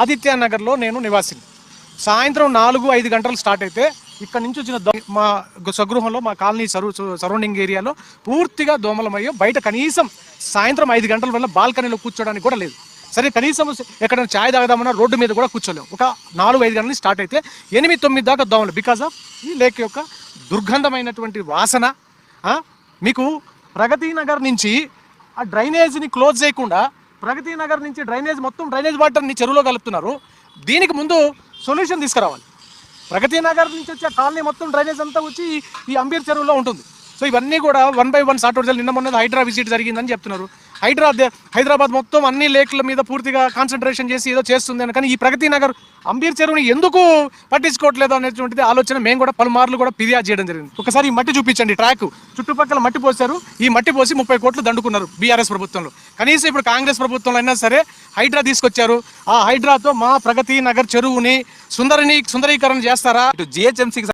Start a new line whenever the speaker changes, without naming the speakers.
ఆదిత్య నగర్లో నేను నివాసిని. సాయంత్రం 4-5 గంటలు స్టార్ట్ అయితే ఇక్కడ నుంచి వచ్చిన మా స్వగృహంలో మా కాలనీ సరౌండింగ్ ఏరియాలో పూర్తిగా దోమలమయ్యో. బయట కనీసం సాయంత్రం 5 గంటల వల్ల బాల్కనీలో కూర్చోడానికి కూడా లేదు. సరే కనీసం ఎక్కడైనా ఛాయ్ తాగదామన్నా రోడ్డు మీద కూడా కూర్చోలేము. ఒక 4-5 గంటల నుంచి స్టార్ట్ అయితే 8-9 దాకా దోమలు. బికాజ్ ఆఫ్ ఈ లేక్ యొక్క దుర్గంధమైనటువంటి వాసన. మీకు ప్రగతి నగర్ నుంచి ఆ డ్రైనేజీని క్లోజ్ చేయకుండా ప్రగతి నగర్ నుంచి డ్రైనేజ్ వాటర్ని చెరువులో కలుపుతున్నారు. దీనికి ముందు సొల్యూషన్ తీసుకురావాలి. ప్రగతి నగర్ నుంచి వచ్చే కాలనీ మొత్తం డ్రైనేజ్ అంతా వచ్చి ఈ అంబీర్ చెరువులో ఉంటుంది. సో ఇవన్నీ కూడా 1 by 1 సార్ట్ అవుట్ చేయాలి. నిన్న మొన్న హైడ్రా విజిట్ జరిగిందని చెప్తున్నారు. హైదరాబాద్ మొత్తం అన్ని లేక్ల మీద పూర్తిగా కాన్సన్ట్రేషన్ చేసి ఏదో చేస్తుంది అని, కానీ ఈ ప్రగతి నగర్ అంబీర్ చెరువుని ఎందుకు పట్టించుకోవట్లేదు అనేటువంటిది ఆలోచన మేము కూడా పలుమార్లు కూడా ఫిర్యాదు చేయడం జరిగింది. ఒకసారి ఈ మట్టి చూపించండి. ట్రాక్ చుట్టుపక్కల మట్టి పోసారు. ఈ మట్టి పోసి 30 కోట్లు దండుకున్నారు బీఆర్ఎస్ ప్రభుత్వంలో. కనీసం ఇప్పుడు కాంగ్రెస్ ప్రభుత్వంలో అయినా సరే హైడ్రా తీసుకొచ్చారు. ఆ హైడ్రాతో మా ప్రగతి నగర్ చెరువుని సుందరీకరణ చేస్తారా?
జిహెచ్ఎంసీకి